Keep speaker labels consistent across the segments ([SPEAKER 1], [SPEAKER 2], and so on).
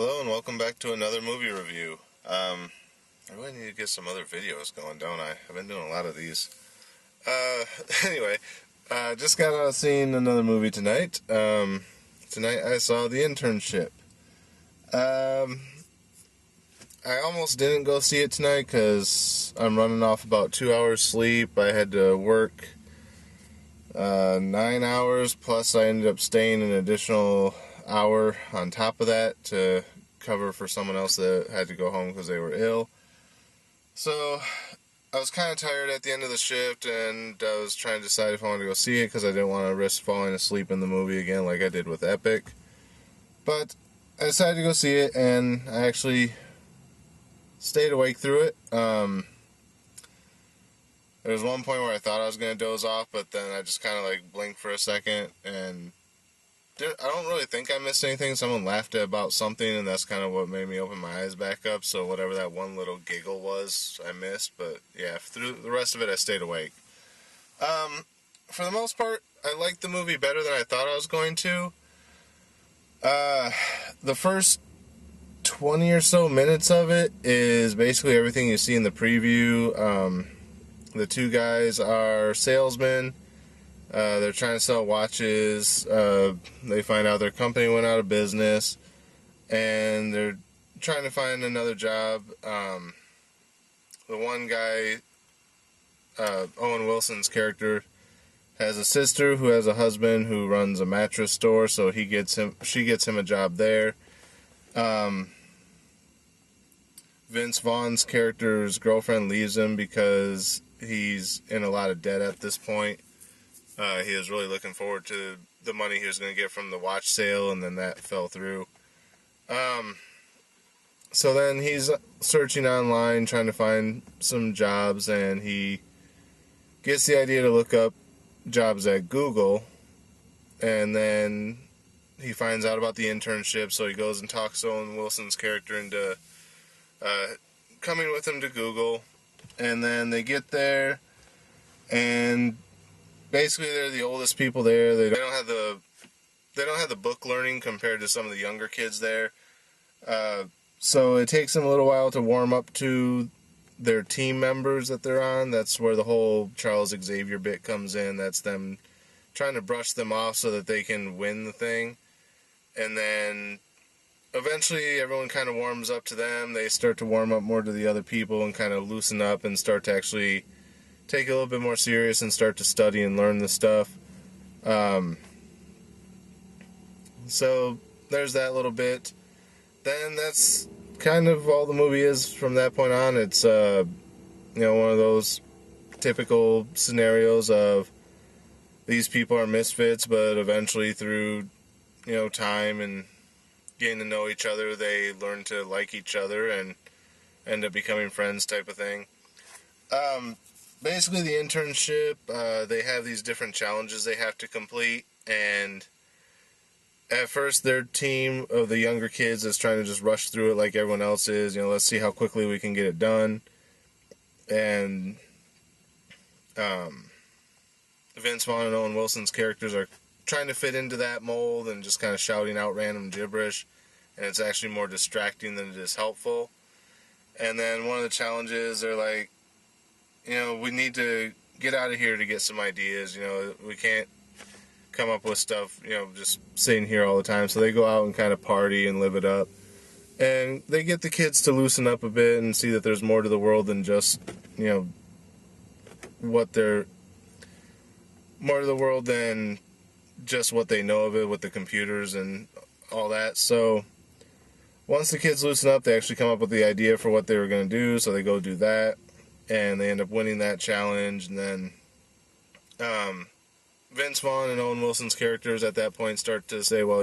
[SPEAKER 1] Hello and welcome back to another movie review. I really need to get some other videos going, don't I? I've been doing a lot of these. Anyway, just got out of seeing another movie tonight. Tonight I saw The Internship. I almost didn't go see it tonight because I'm running off about 2 hours sleep. I had to work 9 hours, plus I ended up staying an additional hour on top of that to cover for someone else that had to go home because they were ill. So I was kind of tired at the end of the shift, and I was trying to decide if I wanted to go see it because I didn't want to risk falling asleep in the movie again like I did with Epic. But I decided to go see it, and I actually stayed awake through it. There was one point where I thought I was going to doze off, but then I just kind of blinked for a second, and I don't really think I missed anything. Someone laughed about something, and that's kind of what made me open my eyes back up. So whatever that one little giggle was, I missed. But yeah, through the rest of it, I stayed awake. For the most part, I liked the movie better than I thought I was going to. The first 20 or so minutes of it is basically everything you see in the preview. The two guys are salesmen. They're trying to sell watches. They find out their company went out of business, and they're trying to find another job. The one guy, Owen Wilson's character, has a sister who has a husband who runs a mattress store, so she gets him a job there. Vince Vaughn's character's girlfriend leaves him because he's in a lot of debt at this point. He was really looking forward to the money he was going to get from the watch sale, and then that fell through. So then he's searching online, trying to find some jobs, and he gets the idea to look up jobs at Google, and then he finds out about the internship, so he goes and talks Owen Wilson's character into coming with him to Google, and then they get there, and basically they're the oldest people there. They don't have the book learning compared to some of the younger kids there. So it takes them a little while to warm up to their team members that they're on. That's where the whole Charles Xavier bit comes in. That's them trying to brush them off so that they can win the thing. And then eventually everyone kind of warms up to them. They start to warm up more to the other people and kind of loosen up and start to actually take it a little bit more serious and start to study and learn the stuff. So there's that little bit. Then that's kind of all the movie is from that point on. It's one of those typical scenarios of these people are misfits, but eventually through time and getting to know each other, they learn to like each other and end up becoming friends type of thing. Basically, the internship, they have these different challenges they have to complete, and at first their team of the younger kids is trying to just rush through it like everyone else is. Let's see how quickly we can get it done. And Vince Vaughn and Owen Wilson's characters are trying to fit into that mold and just kind of shouting out random gibberish, and it's actually more distracting than it is helpful. And then one of the challenges, they're like, we need to get out of here to get some ideas. We can't come up with stuff, just sitting here all the time. So they go out and kind of party and live it up. And they get the kids to loosen up a bit and see that there's more to the world than just, more to the world than just what they know of it with the computers and all that. So once the kids loosen up, they actually come up with the idea for what they were going to do. So they go do that. And they end up winning that challenge. And then Vince Vaughn and Owen Wilson's characters at that point start to say, well,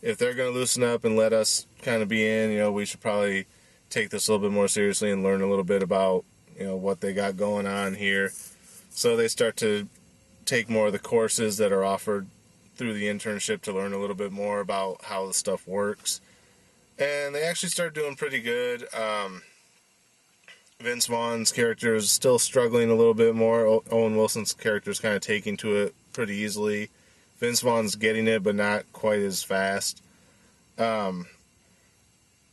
[SPEAKER 1] if they're going to loosen up and let us kind of be in, we should probably take this a little bit more seriously and learn a little bit about, what they got going on here. So they start to take more of the courses that are offered through the internship to learn a little bit more about how the stuff works. And they actually start doing pretty good. Vince Vaughn's character is still struggling a little bit more. Owen Wilson's character is kind of taking to it pretty easily. Vince Vaughn's getting it, but not quite as fast.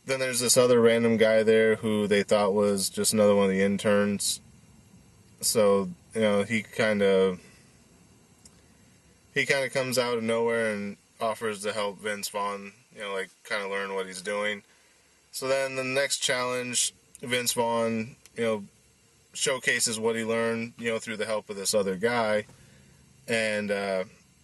[SPEAKER 1] then there's this other random guy there who they thought was just another one of the interns. So, he kind of comes out of nowhere and offers to help Vince Vaughn, kind of learn what he's doing. So then the next challenge, Vince Vaughn, showcases what he learned, through the help of this other guy. And,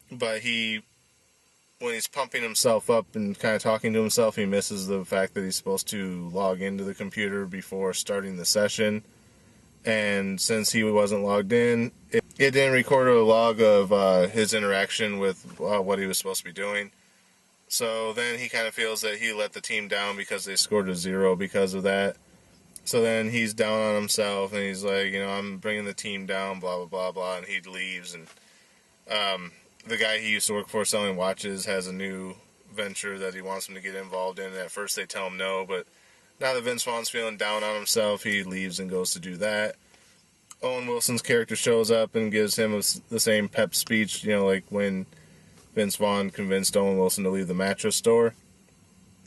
[SPEAKER 1] but when he's pumping himself up and kind of talking to himself, he misses the fact that he's supposed to log into the computer before starting the session. And since he wasn't logged in, it didn't record a log of his interaction with what he was supposed to be doing. So then he kind of feels that he let the team down because they scored a 0 because of that. So then he's down on himself, and he's like, I'm bringing the team down, blah, blah, blah, blah, and he leaves. And the guy he used to work for selling watches has a new venture that he wants him to get involved in. And at first they tell him no, but now that Vince Vaughn's feeling down on himself, he leaves and goes to do that. Owen Wilson's character shows up and gives him the same pep speech, like when Vince Vaughn convinced Owen Wilson to leave the mattress store.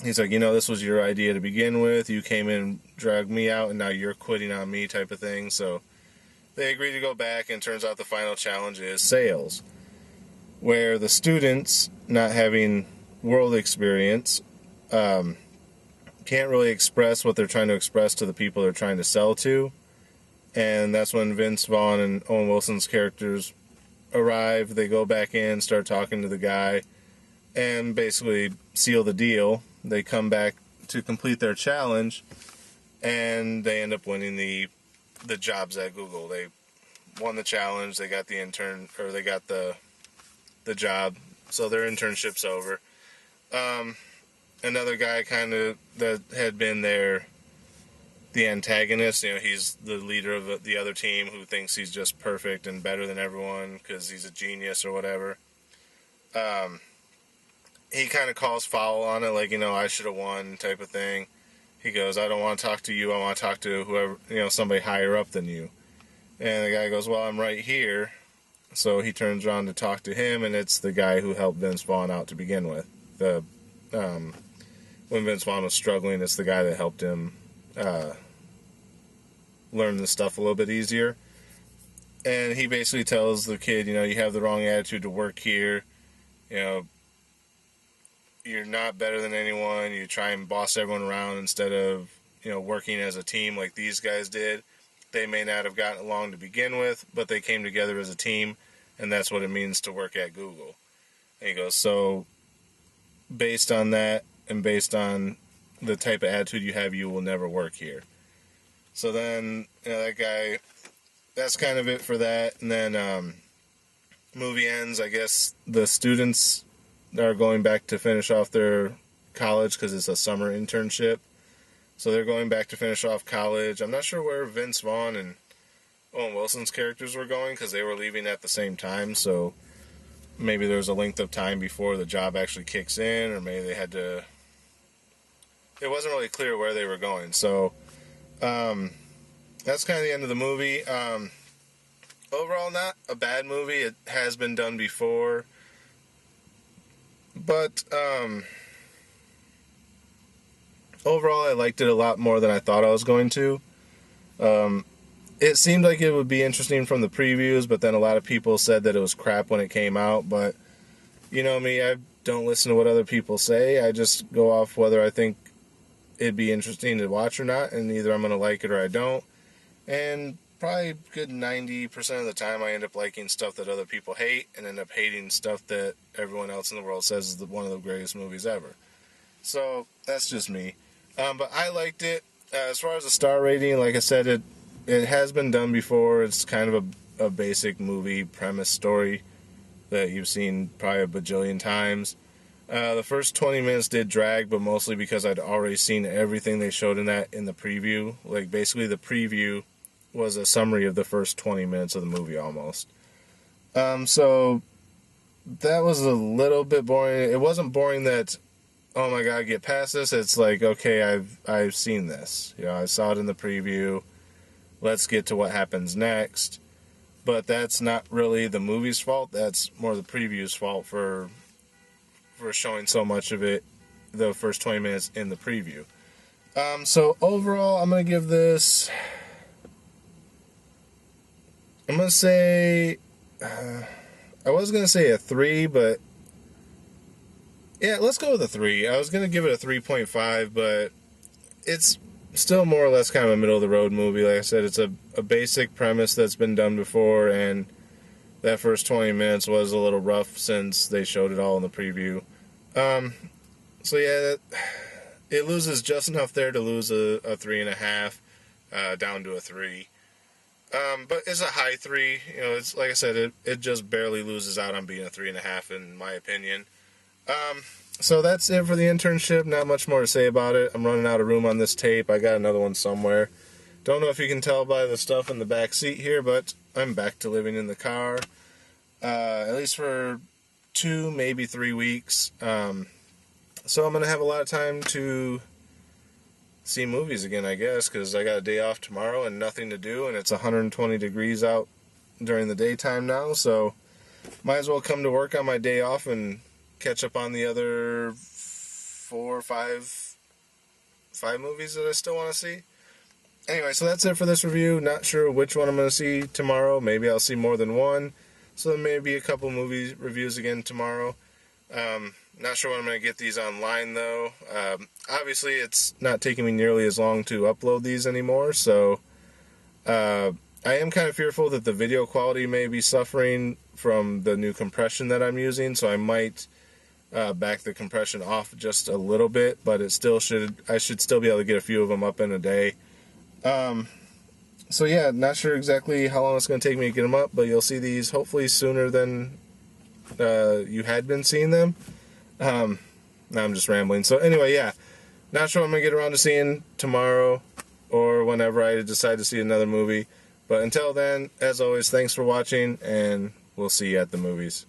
[SPEAKER 1] He's like, this was your idea to begin with. You came in, dragged me out, and now you're quitting on me type of thing. So they agree to go back, and turns out the final challenge is sales, where the students, not having world experience, can't really express what they're trying to express to the people they're trying to sell to. And that's when Vince Vaughn and Owen Wilson's characters arrive. They go back in, start talking to the guy, and basically seal the deal. They come back to complete their challenge, and they end up winning the jobs at Google. They won the challenge. They got they got the job. So their internship's over. Another guy kind of that had been the antagonist. He's the leader of the other team who thinks he's just perfect and better than everyone because he's a genius or whatever. He kind of calls foul on it, like, I should have won type of thing. He goes, I don't want to talk to you. I want to talk to whoever, somebody higher up than you. And the guy goes, well, I'm right here. So he turns around to talk to him, and it's the guy who helped Vince Vaughn out to begin with. When Vince Vaughn was struggling, it's the guy that helped him learn the stuff a little bit easier. And he basically tells the kid, you have the wrong attitude to work here. You're not better than anyone. You try and boss everyone around instead of, working as a team like these guys did. They may not have gotten along to begin with, but they came together as a team, and that's what it means to work at Google. And he goes, so based on that and based on the type of attitude you have, you will never work here. So then, that guy, that's kind of it for that. And then movie ends. I guess the students are going back to finish off their college because it's a summer internship. So they're going back to finish off college. I'm not sure where Vince Vaughn and Owen Wilson's characters were going because they were leaving at the same time. So maybe there's a length of time before the job actually kicks in, or maybe they had to... It wasn't really clear where they were going. So that's kind of the end of the movie. Overall, not a bad movie. It has been done before. But overall, I liked it a lot more than I thought I was going to. It seemed like it would be interesting from the previews, but then a lot of people said that it was crap when it came out. But you know me, I don't listen to what other people say. I just go off whether I think it'd be interesting to watch or not, and either I'm going to like it or I don't. And probably a good 90% of the time I end up liking stuff that other people hate and end up hating stuff that everyone else in the world says is one of the greatest movies ever. So that's just me. But I liked it. As far as the star rating, like I said, it has been done before. It's kind of a basic movie premise story that you've seen probably a bajillion times. The first 20 minutes did drag, but mostly because I'd already seen everything they showed in the preview. Like, basically the preview was a summary of the first 20 minutes of the movie almost. So that was a little bit boring. It wasn't boring that, oh my god, get past this. It's like, okay, I've seen this. I saw it in the preview. Let's get to what happens next. But that's not really the movie's fault. That's more the preview's fault for showing so much of it the first 20 minutes in the preview. So overall, I'm going to give this, I'm going to say, I was going to say a 3, but yeah, let's go with a 3. I was going to give it a 3.5, but it's still more or less kind of a middle of the road movie. Like I said, it's a basic premise that's been done before, and that first 20 minutes was a little rough since they showed it all in the preview. So yeah, it loses just enough there to lose a 3.5, down to a 3. But it's a high 3. You know, it's like I said, it just barely loses out on being a 3.5 in my opinion. So that's it for the internship. Not much more to say about it. I'm running out of room on this tape. I got another one somewhere. Don't know if you can tell by the stuff in the back seat here, but I'm back to living in the car. At least for 2, maybe 3 weeks. So I'm going to have a lot of time to see movies again, I guess, because I got a day off tomorrow and nothing to do, and it's 120 degrees out during the daytime now, so might as well come to work on my day off and catch up on the other 4 or 5 movies that I still want to see. Anyway, so that's it for this review. Not sure which one I'm going to see tomorrow. Maybe I'll see more than one. So there may be a couple movie reviews again tomorrow. Not sure when I'm going to get these online, though. Obviously, it's not taking me nearly as long to upload these anymore, so I am kind of fearful that the video quality may be suffering from the new compression that I'm using, so I might back the compression off just a little bit, but I should still be able to get a few of them up in a day. So yeah, not sure exactly how long it's going to take me to get them up, but you'll see these hopefully sooner than you had been seeing them. Now I'm just rambling. So anyway, yeah, not sure I'm going to get around to seeing tomorrow or whenever I decide to see another movie. But until then, as always, thanks for watching, and we'll see you at the movies.